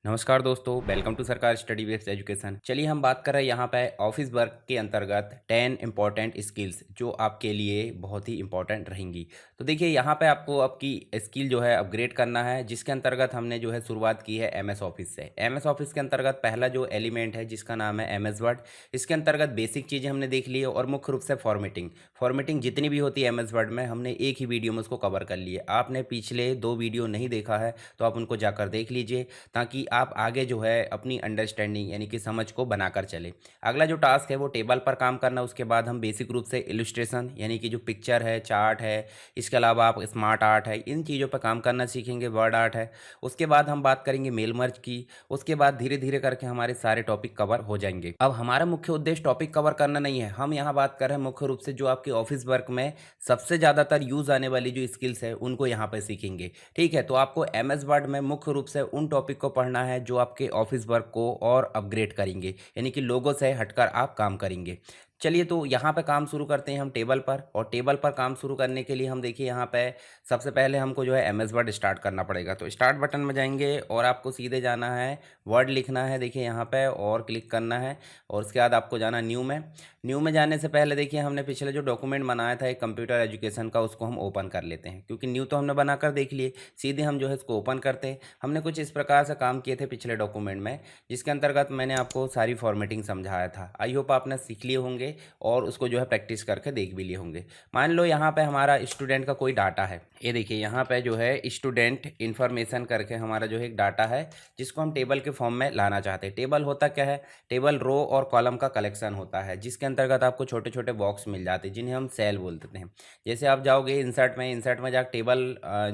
नमस्कार दोस्तों, welcome to सरकार स्टडी बेस्ड एजुकेशन। चलिए हम बात कर रहे हैं यहाँ पे ऑफिस वर्क के अंतर्गत 10 इम्पॉर्टेंट स्किल्स जो आपके लिए बहुत ही इंपॉर्टेंट रहेंगी। तो देखिए यहाँ पे आपको आपकी स्किल जो है अपग्रेड करना है, जिसके अंतर्गत हमने जो है शुरुआत की है एमएस ऑफिस से। एमएस ऑफिस के अंतर्गत पहला जो एलिमेंट है जिसका नाम है एमएस वर्ड। इसके अंतर्गत बेसिक चीज़ें हमने देख ली है और मुख्य रूप से फॉर्मेटिंग फॉर्मेटिंग जितनी भी होती है एमएस वर्ड में हमने एक ही वीडियो में उसको कवर कर लिए। आपने पिछले 2 वीडियो नहीं देखा है तो आप उनको जाकर देख लीजिए, ताकि आप आगे जो है अपनी अंडरस्टैंडिंग यानी कि समझ को बनाकर चले। अगला जो टास्क है वो टेबल पर काम करना। उसके बाद हम बेसिक रूप से इलस्ट्रेशन यानी कि जो पिक्चर है, चार्ट है, इसके अलावा आप स्मार्ट आर्ट है, इन चीज़ों पर काम करना सीखेंगे। वर्ड आर्ट है। उसके बाद हम बात करेंगे मेल मर्ज की। उसके बाद धीरे धीरे करके हमारे सारे टॉपिक कवर हो जाएंगे। अब हमारा मुख्य उद्देश्य टॉपिक कवर करना नहीं है, हम यहाँ बात कर रहे हैं मुख्य रूप से जो आपके ऑफिस वर्क में सबसे ज़्यादातर यूज़ आने वाली जो स्किल्स है उनको यहाँ पर सीखेंगे। ठीक है, तो आपको एम एस वर्ड में मुख्य रूप से उन टॉपिक को पढ़ना है जो आपके ऑफिस वर्क को और अपग्रेड करेंगे, यानी कि लोगों से हटकर आप काम करेंगे। चलिए तो यहाँ पे काम शुरू करते हैं हम टेबल पर। और टेबल पर काम शुरू करने के लिए हम देखिए यहाँ पे सबसे पहले हमको जो है एम एस वर्ड स्टार्ट करना पड़ेगा। तो स्टार्ट बटन में जाएंगे और आपको सीधे जाना है, वर्ड लिखना है देखिए यहाँ पे और क्लिक करना है। और उसके बाद आपको जाना न्यू में। न्यू में जाने से पहले देखिए हमने पिछले जो डॉक्यूमेंट बनाया था एक कंप्यूटर एजुकेशन का, उसको हम ओपन कर लेते हैं, क्योंकि न्यू तो हमने बनाकर देख लिए। सीधे हम जो है इसको ओपन करते हैं। हमने कुछ इस प्रकार से काम किए थे पिछले डॉक्यूमेंट में, जिसके अंतर्गत मैंने आपको सारी फॉर्मेटिंग समझाया था। आई होप आपने सीख लिए होंगे और उसको जो है प्रैक्टिस करके देख भी लिए होंगे। मान लो यहाँ पे हमारा स्टूडेंट का कोई डाटा है, ये देखिए यहाँ पे जो है स्टूडेंट इन्फॉर्मेशन करके हमारा जो है एक डाटा है, जिसको हम टेबल के फॉर्म में लाना चाहते हैं। टेबल होता क्या है? टेबल रो और कॉलम का कलेक्शन होता है, जिसके अंतर्गत आपको छोटे छोटे बॉक्स मिल जाते हैं जिन्हें हम सेल बोलते हैं। जैसे आप जाओगे इंसर्ट में जाकर टेबल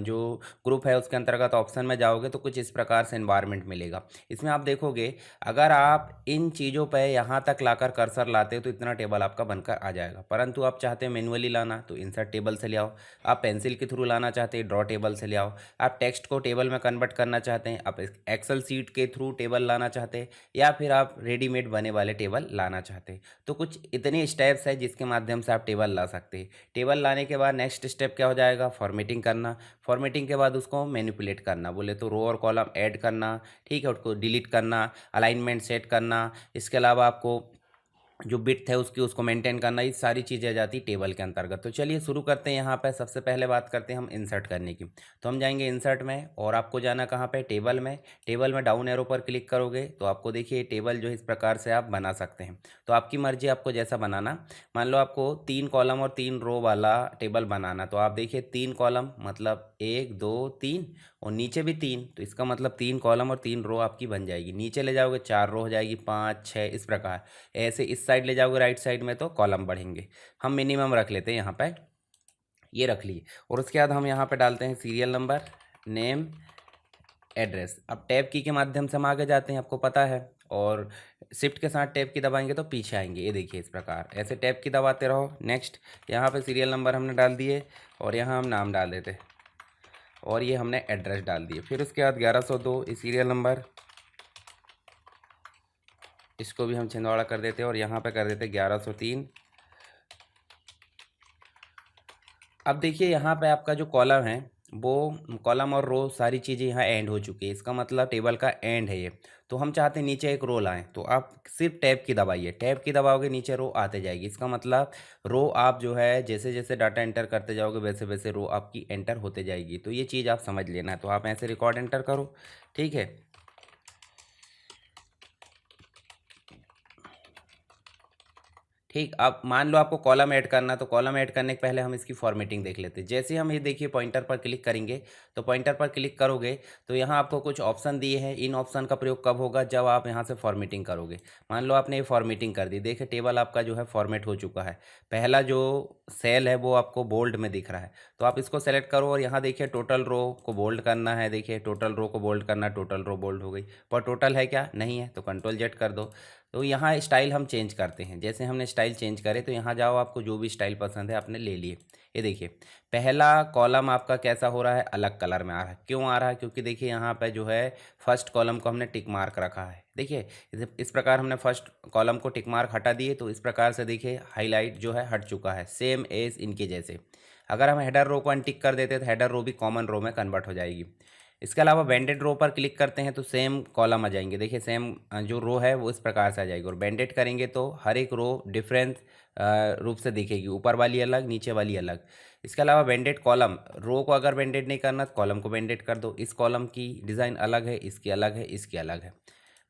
जो ग्रुप है उसके अंतर्गत ऑप्शन में जाओगे तो कुछ इस प्रकार से एनवायरनमेंट मिलेगा। इसमें आप देखोगे अगर आप इन चीज़ों पर यहाँ तक लाकर कर्सर लाते हो तो इतना टेबल आपका बनकर आ जाएगा। परंतु आप चाहते हैं मैनुअली लाना तो इंसर्ट टेबल से ले आओ। आप पेंसिल के थ्रू लाना चाहते हैं ड्रॉ टेबल से ले आओ। आप टेक्स्ट को टेबल में कन्वर्ट करना चाहते हैं, आप एक्सेल सीट के थ्रू टेबल लाना चाहते हैं, या फिर आप रेडीमेड बने वाले टेबल लाना चाहते हैं। तो कुछ इतने स्टेप्स है जिसके माध्यम से आप टेबल ला सकते हैं। टेबल लाने के बाद नेक्स्ट स्टेप क्या हो जाएगा? फॉर्मेटिंग करना। फॉर्मेटिंग के बाद उसको मैनिपुलेट करना, बोले तो रो और कॉलम ऐड करना, ठीक है, उसको डिलीट करना, अलाइनमेंट सेट करना। इसके अलावा आपको जो बिट है उसको मेंटेन करना, ये सारी चीज़ें आ जाती टेबल के अंतर्गत। तो चलिए शुरू करते हैं। यहाँ पे सबसे पहले बात करते हैं हम इंसर्ट करने की। तो हम जाएंगे इंसर्ट में और आपको जाना कहाँ पे? टेबल में। टेबल में डाउन एरो पर क्लिक करोगे तो आपको देखिए टेबल जो है इस प्रकार से आप बना सकते हैं। तो आपकी मर्जी, आपको जैसा बनाना। मान लो आपको 3 कॉलम और 3 रो वाला टेबल बनाना, तो आप देखिए 3 कॉलम मतलब 1 2 3 और नीचे भी 3, तो इसका मतलब 3 कॉलम और 3 रो आपकी बन जाएगी। नीचे ले जाओगे 4 रो हो जाएगी, 5 6 इस प्रकार। ऐसे इस साइड ले जाओगे राइट साइड में तो कॉलम बढ़ेंगे। हम मिनिमम रख लेते हैं यहाँ पे, ये रख लिए। और उसके बाद हम यहाँ पे डालते हैं सीरियल नंबर, नेम, एड्रेस। अब टैब की के माध्यम से हम आगे जाते हैं, आपको पता है। और शिफ्ट के साथ टैब की दबाएंगे तो पीछे आएंगे, ये देखिए इस प्रकार ऐसे टैब की दबाते रहो। नेक्स्ट, यहाँ पे सीरियल नंबर हमने डाल दिए और यहाँ हम नाम डाल देते और ये हमने एड्रेस डाल दिए। फिर उसके बाद 1102 ये सीरियल नंबर, इसको भी हम छिंदवाड़ा कर देते और यहाँ पे कर देते 1103। अब देखिए यहाँ पे आपका जो कॉलम है वो कॉलम और रो सारी चीज़ें यहाँ एंड हो चुकी है, इसका मतलब टेबल का एंड है ये। तो हम चाहते हैं नीचे एक रो लाएं, तो आप सिर्फ टैब की दबाइए। टैब की दबाओगे नीचे रो आते जाएगी, इसका मतलब रो आप जो है जैसे जैसे डाटा एंटर करते जाओगे वैसे वैसे रो आपकी एंटर होते जाएगी। तो ये चीज़ आप समझ लेना है। तो आप ऐसे रिकॉर्ड एंटर करो, ठीक है। ठीक, अब मान लो आपको कॉलम ऐड करना, तो कॉलम ऐड करने के पहले हम इसकी फॉर्मेटिंग देख लेते हैं। जैसे हम ये देखिए पॉइंटर पर क्लिक करेंगे, तो पॉइंटर पर क्लिक करोगे तो यहाँ आपको कुछ ऑप्शन दिए हैं। इन ऑप्शन का प्रयोग कब होगा? जब आप यहाँ से फॉर्मेटिंग करोगे। मान लो आपने ये फॉर्मेटिंग कर दी, देखिए टेबल आपका जो है फॉर्मेट हो चुका है। पहला जो सेल है वो आपको बोल्ड में दिख रहा है, तो आप इसको सेलेक्ट करो और यहाँ देखिए टोटल रो को बोल्ड करना है। देखिए टोटल रो को बोल्ड करना, टोटल रो बोल्ड हो गई, पर टोटल है क्या? नहीं है, तो कंट्रोल जेड कर दो। तो यहाँ स्टाइल हम चेंज करते हैं। जैसे हमने स्टाइल चेंज करे तो यहाँ जाओ, आपको जो भी स्टाइल पसंद है आपने ले लिए। ये देखिए पहला कॉलम आपका कैसा हो रहा है? अलग कलर में आ रहा है। क्यों आ रहा है? क्योंकि देखिए यहाँ पे जो है फर्स्ट कॉलम को हमने टिक मार्क रखा है। देखिए इस प्रकार हमने फर्स्ट कॉलम को टिक मार्क हटा दिए, तो इस प्रकार से देखिए हाईलाइट जो है हट चुका है, सेम एज इनके जैसे। अगर हम हेडर रो को अनटिक कर देते तो हेडर रो भी कॉमन रो में कन्वर्ट हो जाएगी। इसके अलावा बैंडेड रो पर क्लिक करते हैं तो सेम कॉलम आ जाएंगे। देखिए सेम जो रो है वो इस प्रकार से आ जाएगी, और बैंडेड करेंगे तो हर एक रो डिफरेंट रूप से दिखेगी, ऊपर वाली अलग नीचे वाली अलग। इसके अलावा बैंडेड कॉलम, रो को अगर बैंडेड नहीं करना तो कॉलम को बैंडेड कर दो। इस कॉलम की डिज़ाइन अलग है, इसकी अलग है, इसकी अलग है।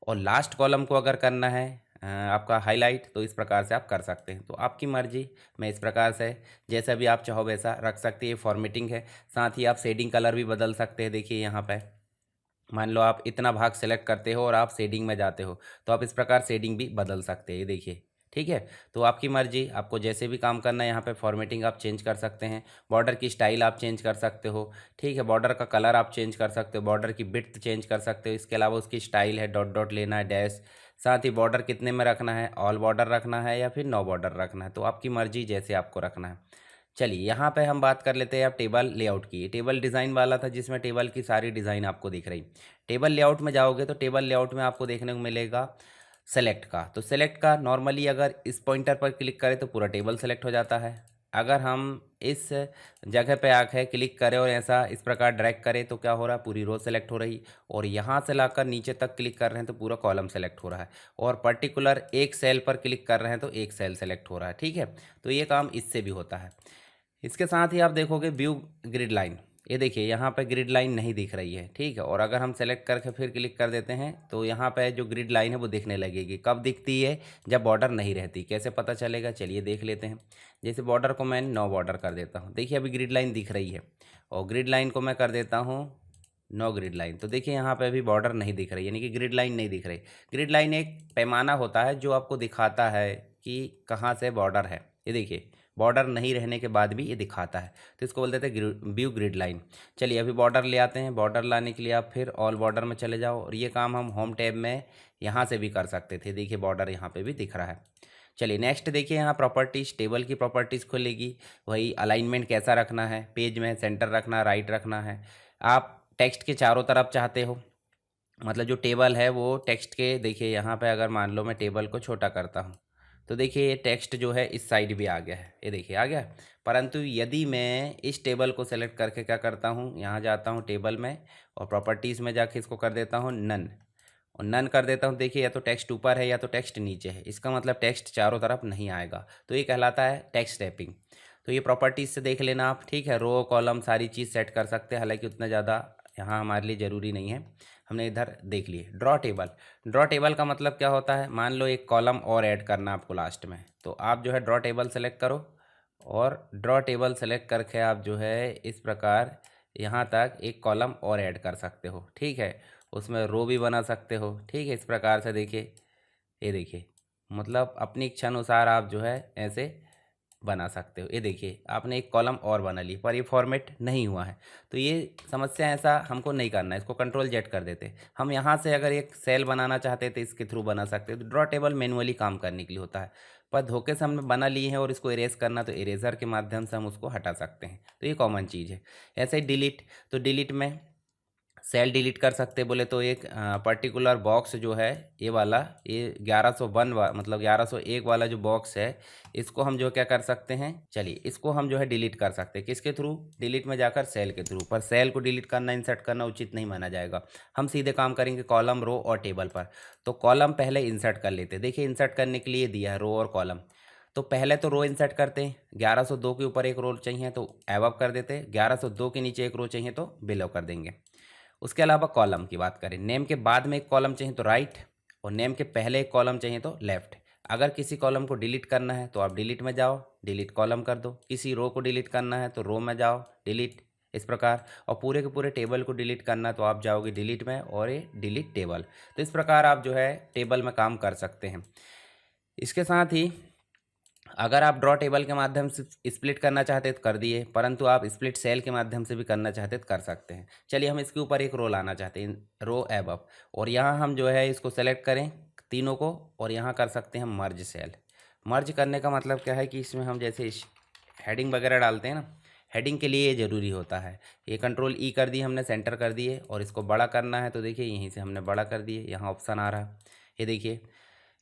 और लास्ट कॉलम को अगर करना है आपका हाईलाइट, तो इस प्रकार से आप कर सकते हैं। तो आपकी मर्जी, मैं इस प्रकार से जैसा भी आप चाहो वैसा रख सकते हैं। फॉर्मेटिंग है, साथ ही आप शेडिंग कलर भी बदल सकते हैं। देखिए यहाँ पे मान लो आप इतना भाग सेलेक्ट करते हो और आप शेडिंग में जाते हो, तो आप इस प्रकार शेडिंग भी बदल सकते हैं। ये देखिए, ठीक है। तो आपकी मर्जी, आपको जैसे भी काम करना है यहाँ पे फॉर्मेटिंग आप चेंज कर सकते हैं। बॉर्डर की स्टाइल आप चेंज कर सकते हो, ठीक है। बॉर्डर का कलर आप चेंज कर सकते हो, बॉर्डर की विड्थ चेंज कर सकते हो। इसके अलावा उसकी स्टाइल है, डॉट डॉट लेना है, डैश। साथ ही बॉर्डर कितने में रखना है, ऑल बॉर्डर रखना है या फिर नो बॉर्डर रखना है, तो आपकी मर्जी जैसे आपको रखना है। चलिए यहाँ पे हम बात कर लेते हैं अब टेबल लेआउट की। टेबल डिज़ाइन वाला था जिसमें टेबल की सारी डिज़ाइन आपको दिख रही। टेबल लेआउट में जाओगे तो टेबल लेआउट में आपको देखने को मिलेगा सेलेक्ट का। तो सेलेक्ट का नॉर्मली अगर इस पॉइंटर पर क्लिक करें तो पूरा टेबल सेलेक्ट हो जाता है। अगर हम इस जगह पे आके क्लिक करें और ऐसा इस प्रकार ड्रैग करें तो क्या हो रहा है, पूरी रो सेलेक्ट हो रही। और यहाँ से लाकर नीचे तक क्लिक कर रहे हैं तो पूरा कॉलम सेलेक्ट हो रहा है। और पर्टिकुलर एक सेल पर क्लिक कर रहे हैं तो एक सेल सेलेक्ट हो रहा है, ठीक है। तो ये काम इससे भी होता है। इसके साथ ही आप देखोगे व्यू ग्रिड लाइन, ये देखिए यहाँ पे ग्रिड लाइन नहीं दिख रही है, ठीक है। और अगर हम सेलेक्ट करके फिर क्लिक कर देते हैं तो यहाँ पे जो ग्रिड लाइन है वो दिखने लगेगी। कब दिखती है, जब बॉर्डर नहीं रहती। कैसे पता चलेगा, चलिए देख लेते हैं। जैसे बॉर्डर को मैं नो बॉर्डर कर देता हूँ, देखिए अभी ग्रिड लाइन दिख रही है। और ग्रिड लाइन को मैं कर देता हूँ नो ग्रिड लाइन, तो देखिए यहाँ पे अभी बॉर्डर नहीं दिख रही, यानी कि ग्रिड लाइन नहीं दिख रही। ग्रिड लाइन एक पैमाना होता है जो आपको दिखाता है कि कहाँ से बॉर्डर है। ये देखिए बॉर्डर नहीं रहने के बाद भी ये दिखाता है, तो इसको बोल देते हैं व्यू ग्रिड लाइन। चलिए अभी बॉर्डर ले आते हैं। बॉर्डर लाने के लिए आप फिर ऑल बॉर्डर में चले जाओ, और ये काम हम होम टैब में यहाँ से भी कर सकते थे। देखिए बॉर्डर यहाँ पे भी दिख रहा है। चलिए नेक्स्ट देखिए, यहाँ प्रॉपर्टीज़, टेबल की प्रॉपर्टीज़ खुलेगी। वही अलाइनमेंट कैसा रखना है, पेज में सेंटर रखना, राइट रखना है। आप टेक्स्ट के चारों तरफ चाहते हो, मतलब जो टेबल है वो टेक्स्ट के, देखिए यहाँ पे अगर मान लो मैं टेबल को छोटा करता हूँ तो देखिए ये टेक्स्ट जो है इस साइड भी आ गया है, ये देखिए आ गया। परंतु यदि मैं इस टेबल को सेलेक्ट करके क्या करता हूँ, यहाँ जाता हूँ टेबल में और प्रॉपर्टीज़ में जाके इसको कर देता हूँ नन, और नन कर देता हूँ। देखिए या तो टेक्स्ट ऊपर है या तो टेक्स्ट नीचे है, इसका मतलब टेक्स्ट चारों तरफ नहीं आएगा, तो ये कहलाता है टेक्स्ट रैपिंग। तो ये प्रॉपर्टीज़ से देख लेना आप, ठीक है। रो कॉलम सारी चीज़ सेट कर सकते हैं, हालांकि उतना ज़्यादा यहाँ हमारे लिए ज़रूरी नहीं है, हमने इधर देख लिए। ड्रॉ टेबल, ड्रॉ टेबल का मतलब क्या होता है, मान लो एक कॉलम और ऐड करना आपको लास्ट में, तो आप जो है ड्रॉ टेबल सेलेक्ट करो, और ड्रॉ टेबल सेलेक्ट करके आप जो है इस प्रकार यहाँ तक एक कॉलम और ऐड कर सकते हो, ठीक है। उसमें रो भी बना सकते हो, ठीक है। इस प्रकार से देखिए, ये देखिए मतलब अपनी इच्छा अनुसार आप जो है ऐसे बना सकते हो। ये देखिए आपने एक कॉलम और बना ली, पर ये फॉर्मेट नहीं हुआ है, तो ये समस्या, ऐसा हमको नहीं करना है। इसको कंट्रोल जेड कर देते। हम यहाँ से अगर एक सेल बनाना चाहते थे इसके थ्रू बना सकते, तो ड्रॉ टेबल मैनुअली काम करने के लिए होता है, पर धोखे से हमने बना लिए हैं और इसको इरेज करना, तो इरेजर के माध्यम से हम उसको हटा सकते हैं। तो ये कॉमन चीज़ है। ऐसे ही डिलीट, तो डिलीट में सेल डिलीट कर सकते बोले तो एक पर्टिकुलर बॉक्स जो है ये वाला, ये 1101 मतलब 1101 वाला जो बॉक्स है, इसको हम जो क्या कर सकते हैं, चलिए इसको हम जो है डिलीट कर सकते हैं। किसके थ्रू, डिलीट में जाकर सेल के थ्रू। पर सेल को डिलीट करना, इंसर्ट करना उचित नहीं माना जाएगा। हम सीधे काम करेंगे कॉलम, रो और टेबल पर। तो कॉलम पहले इंसर्ट कर लेते हैं। देखिए इंसर्ट करने के लिए दिया है रो और कॉलम, तो पहले तो रो इंसर्ट करते हैं। 1102 के ऊपर एक रो चाहिए तो एवब कर देते हैं, 1102 के नीचे एक रो चाहिए तो बिलो कर देंगे। उसके अलावा कॉलम की बात करें, नेम के बाद में एक कॉलम चाहिए तो राइट, और नेम के पहले एक कॉलम चाहिए तो लेफ्ट। अगर किसी कॉलम को डिलीट करना है तो आप डिलीट में जाओ, डिलीट कॉलम कर दो। किसी रो को डिलीट करना है तो रो में जाओ, डिलीट, इस प्रकार। और पूरे के पूरे टेबल को डिलीट करना है तो आप जाओगे डिलीट में और ये डिलीट टेबल। तो इस प्रकार आप जो है टेबल में काम कर सकते हैं। इसके साथ ही अगर आप ड्रॉ टेबल के माध्यम से स्प्लिट करना चाहते तो कर दिए, परंतु आप स्प्लिट सेल के माध्यम से भी करना चाहते तो कर सकते हैं। चलिए हम इसके ऊपर एक रो लाना चाहते हैं, रो एबव, और यहाँ हम जो है इसको सेलेक्ट करें तीनों को, और यहाँ कर सकते हैं मर्ज सेल। मर्ज करने का मतलब क्या है कि इसमें हम जैसे हेडिंग वगैरह डालते हैं ना, हेडिंग के लिए ये ज़रूरी होता है। ये कंट्रोल ई कर दिए हमने, सेंटर कर दिए, और इसको बड़ा करना है तो देखिए यहीं से हमने बड़ा कर दिए, यहाँ ऑप्शन आ रहा है, ये देखिए।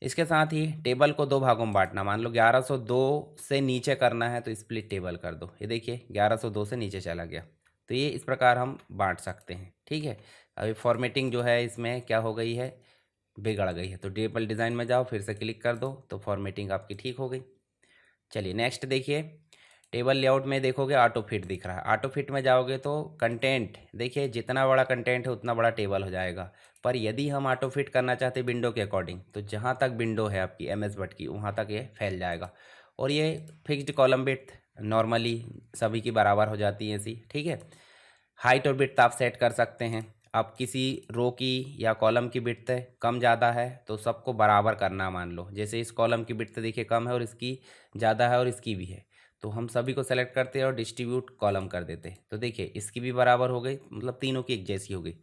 इसके साथ ही टेबल को दो भागों में बांटना, मान लो 1102 से नीचे करना है तो स्प्लिट टेबल कर दो, ये देखिए 1102 से नीचे चला गया। तो ये इस प्रकार हम बांट सकते हैं। ठीक है, अभी फॉर्मेटिंग जो है इसमें क्या हो गई है, बिगड़ गई है। तो टेबल डिज़ाइन में जाओ, फिर से क्लिक कर दो, तो फॉर्मेटिंग आपकी ठीक हो गई। चलिए नेक्स्ट देखिए, टेबल लेआउट में देखोगे ऑटो फिट दिख रहा है। ऑटो फिट में जाओगे तो कंटेंट देखिए, जितना बड़ा कंटेंट है उतना बड़ा टेबल हो जाएगा। पर यदि हम ऑटो फिट करना चाहते हैं विंडो के अकॉर्डिंग, तो जहाँ तक विंडो है आपकी एमएस वर्ड की वहाँ तक ये फैल जाएगा। और ये फिक्स्ड कॉलम विड्थ नॉर्मली सभी की बराबर हो जाती है ऐसी। ठीक है, हाइट और विड्थ आप सेट कर सकते हैं। अब किसी रो की या कॉलम की विड्थ कम ज़्यादा है तो सबको बराबर करना, मान लो जैसे इस कॉलम की विड्थ देखिए कम है और इसकी ज़्यादा है और इसकी भी है, तो हम सभी को सेलेक्ट करते हैं और डिस्ट्रीब्यूट कॉलम कर देते हैं। तो देखिए इसकी भी बराबर हो गई, मतलब तीनों की एक जैसी हो गई।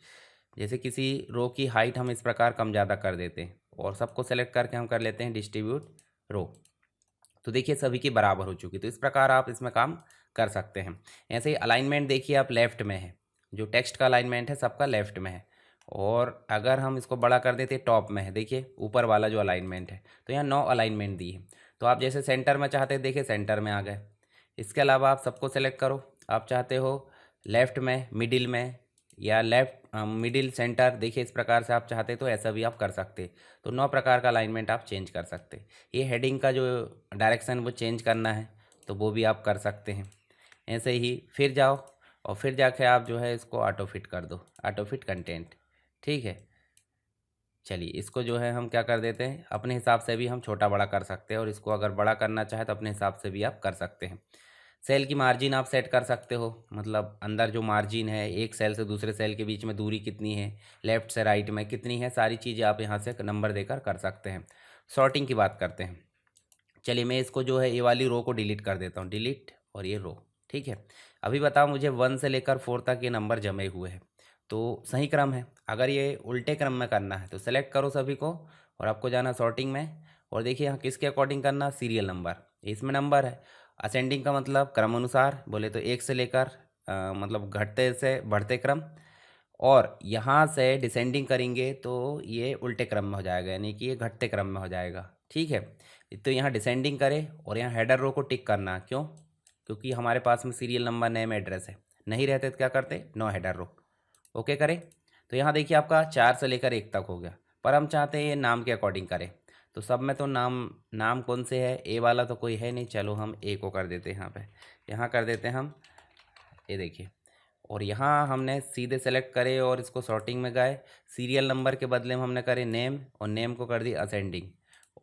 जैसे किसी रो की हाइट हम इस प्रकार कम ज़्यादा कर देते हैं और सबको सेलेक्ट करके हम कर लेते हैं डिस्ट्रीब्यूट रो, तो देखिए सभी की बराबर हो चुकी। तो इस प्रकार आप इसमें काम कर सकते हैं। ऐसे ही अलाइनमेंट देखिए आप लेफ़्ट में है, जो टेक्स्ट का अलाइनमेंट है सबका लेफ़्ट में है। और अगर हम इसको बड़ा कर देते टॉप में है, देखिए ऊपर वाला जो अलाइनमेंट है, तो यहाँ 9 अलाइनमेंट दी है। तो आप जैसे सेंटर में चाहते हैं, देखिए सेंटर में आ गए। इसके अलावा आप सबको सेलेक्ट करो, आप चाहते हो लेफ़्ट में, मिडिल में, या लेफ़्ट मिडिल सेंटर, देखिए इस प्रकार से आप चाहते तो ऐसा भी आप कर सकते। तो 9 प्रकार का अलाइनमेंट आप चेंज कर सकते। ये हेडिंग का जो डायरेक्शन वो चेंज करना है तो वो भी आप कर सकते हैं। ऐसे ही फिर जाओ और फिर जाके आप जो है इसको ऑटो फिट कर दो, ऑटो फिट कंटेंट। ठीक है, चलिए इसको जो है हम क्या कर देते हैं, अपने हिसाब से भी हम छोटा बड़ा कर सकते हैं और इसको अगर बड़ा करना चाहे तो अपने हिसाब से भी आप कर सकते हैं। सेल की मार्जिन आप सेट कर सकते हो, मतलब अंदर जो मार्जिन है एक सेल से दूसरे सेल के बीच में दूरी कितनी है, लेफ़्ट से राइट में कितनी है, सारी चीज़ें आप यहाँ से नंबर देकर कर सकते हैं। सॉर्टिंग की बात करते हैं। चलिए मैं इसको जो है ये वाली रो को डिलीट कर देता हूँ, डिलीट और ये रो। ठीक है, अभी बताओ मुझे 1 से लेकर 4 तक ये नंबर जमे हुए हैं, तो सही क्रम है। अगर ये उल्टे क्रम में करना है तो सेलेक्ट करो सभी को और आपको जाना सॉर्टिंग में। और देखिए यहाँ किसके अकॉर्डिंग करना, सीरियल नंबर, इसमें नंबर है। असेंडिंग का मतलब क्रम अनुसार, बोले तो 1 से लेकर मतलब घटते से बढ़ते क्रम। और यहाँ से डिसेंडिंग करेंगे तो ये उल्टे क्रम में हो जाएगा, यानी कि ये घटते क्रम में हो जाएगा। ठीक है, तो यहाँ डिसेंडिंग करें और यहाँ हेडर रो को टिक करना, क्यों, क्योंकि हमारे पास में सीरियल नंबर नेम एड्रेस है, नहीं रहते तो क्या करते, नो हेडर रो। ओके करें, तो यहाँ देखिए आपका 4 से लेकर 1 तक हो गया। पर हम चाहते हैं ये नाम के अकॉर्डिंग करें, तो सब में तो नाम कौन से है, ए वाला तो कोई है नहीं, चलो हम ए को कर देते हैं यहाँ पे, यहाँ कर देते हैं हम ये देखिए। और यहाँ हमने सीधे सेलेक्ट करे और इसको सॉर्टिंग में गए, सीरियल नंबर के बदले में हमने करे नेम और नेम को कर दी असेंडिंग,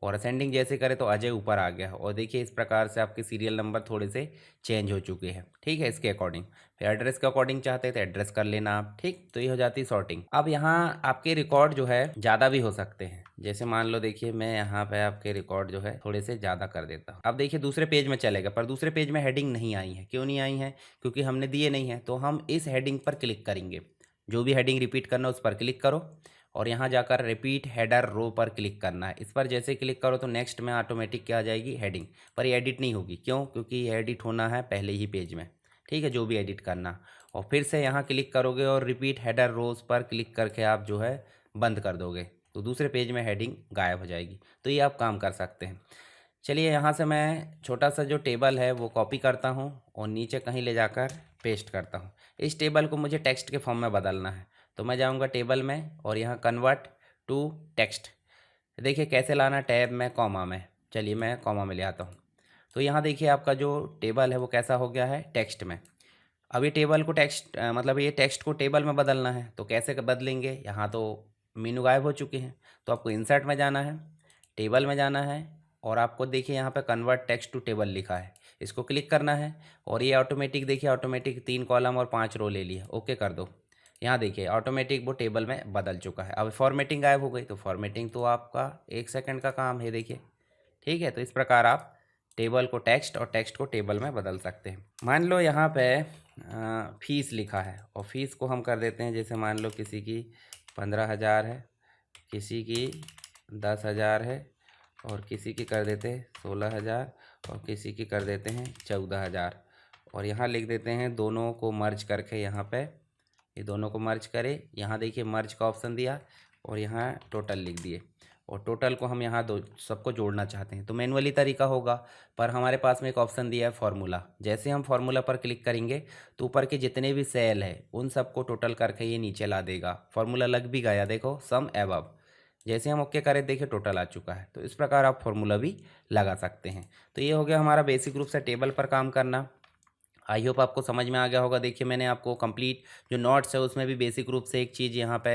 और असेंडिंग जैसे करे तो अजय ऊपर आ गया। और देखिए इस प्रकार से आपके सीरियल नंबर थोड़े से चेंज हो चुके हैं। ठीक है, इसके अकॉर्डिंग फिर एड्रेस के अकॉर्डिंग चाहते हैं तो एड्रेस कर लेना आप। ठीक, तो ये हो जाती सॉर्टिंग। अब यहाँ आपके रिकॉर्ड जो है ज़्यादा भी हो सकते हैं, जैसे मान लो देखिए मैं यहाँ पे आपके रिकॉर्ड जो है थोड़े से ज़्यादा कर देता हूँ। अब देखिए दूसरे पेज में चलेगा, पर दूसरे पेज में हेडिंग नहीं आई है, क्यों नहीं आई है, क्योंकि हमने दिए नहीं है। तो हम इस हेडिंग पर क्लिक करेंगे, जो भी हेडिंग रिपीट करना उस पर क्लिक करो और यहाँ जाकर रिपीट हेडर रो पर क्लिक करना है। इस पर जैसे क्लिक करो तो नेक्स्ट में ऑटोमेटिक क्या आ जाएगी, हेडिंग। पर ये एडिट नहीं होगी, क्यों, क्योंकि ये एडिट होना है पहले ही पेज में। ठीक है, जो भी एडिट करना। और फिर से यहाँ क्लिक करोगे और रिपीट हेडर रोज पर क्लिक करके आप जो है बंद कर दोगे, तो दूसरे पेज में हेडिंग गायब हो जाएगी। तो ये आप काम कर सकते हैं। चलिए यहाँ से मैं छोटा सा जो टेबल है वो कॉपी करता हूँ और नीचे कहीं ले जाकर पेस्ट करता हूँ। इस टेबल को मुझे टेक्स्ट के फॉर्म में बदलना है, तो मैं जाऊँगा टेबल में और यहाँ कन्वर्ट टू टेक्स्ट। देखिए कैसे लाना, टैब में, कॉमा में। चलिए मैं कॉमा में ले आता हूँ। तो यहाँ देखिए आपका जो टेबल है वो कैसा हो गया है, टेक्स्ट में। अब ये टेबल को टेक्स्ट मतलब ये टेक्स्ट को टेबल में बदलना है, तो कैसे बदलेंगे, यहाँ तो मीनू गायब हो चुके हैं। तो आपको इंसर्ट में जाना है, टेबल में जाना है और आपको देखिए यहाँ पे कन्वर्ट टेक्स्ट टू टेबल लिखा है, इसको क्लिक करना है। और ये ऑटोमेटिक देखिए, ऑटोमेटिक 3 कॉलम और 5 रो ले लिया, ओके कर दो। यहाँ देखिए ऑटोमेटिक वो टेबल में बदल चुका है। अब फॉर्मेटिंग गायब हो गई, तो फॉर्मेटिंग तो आपका 1 सेकंड का काम है, देखिए। ठीक है, तो इस प्रकार आप टेबल को टेक्स्ट और टेक्स्ट को टेबल में बदल सकते हैं। मान लो यहाँ पे फीस लिखा है और फीस को हम कर देते हैं, जैसे मान लो किसी की 15,000 है, किसी की 10,000 है और किसी की कर देते हैं 16,000 और किसी की कर देते हैं 14,000। और यहाँ लिख देते हैं दोनों को मर्ज करके, यहाँ पे ये दोनों को मर्ज करें। यहाँ देखिए मर्ज का ऑप्शन दिया और यहाँ टोटल लिख दिए। और टोटल को हम यहाँ दो सबको जोड़ना चाहते हैं तो मैनुअली तरीका होगा। पर हमारे पास में एक ऑप्शन दिया है फार्मूला। जैसे हम फार्मूला पर क्लिक करेंगे तो ऊपर के जितने भी सेल है उन सबको टोटल करके ये नीचे ला देगा। फार्मूला लग भी गया, देखो सम एबव। जैसे हम ओके करें देखिए टोटल आ चुका है। तो इस प्रकार आप फार्मूला भी लगा सकते हैं। तो ये हो गया हमारा बेसिक रूप से टेबल पर काम करना। आई होप आपको समझ में आ गया होगा। देखिए मैंने आपको कंप्लीट जो नोट्स है उसमें भी बेसिक रूप से एक चीज़ यहाँ पे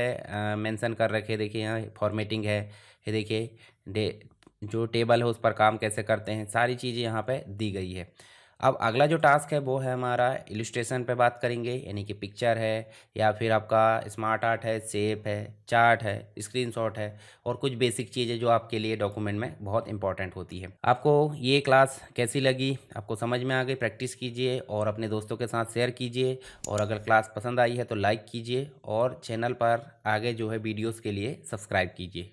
मेंशन कर रखे। देखिए यहाँ फॉर्मेटिंग है, ये देखिए जो टेबल है उस पर काम कैसे करते हैं, सारी चीज़ें यहाँ पे दी गई है। अब अगला जो टास्क है वो है हमारा इलस्ट्रेशन पे बात करेंगे, यानी कि पिक्चर है या फिर आपका स्मार्ट आर्ट है, शेप है, चार्ट है, स्क्रीनशॉट है और कुछ बेसिक चीज़ें जो आपके लिए डॉक्यूमेंट में बहुत इंपॉर्टेंट होती है। आपको ये क्लास कैसी लगी, आपको समझ में आ गई? प्रैक्टिस कीजिए और अपने दोस्तों के साथ शेयर कीजिए। और अगर क्लास पसंद आई है तो लाइक कीजिए और चैनल पर आगे जो है वीडियोज़ के लिए सब्सक्राइब कीजिए।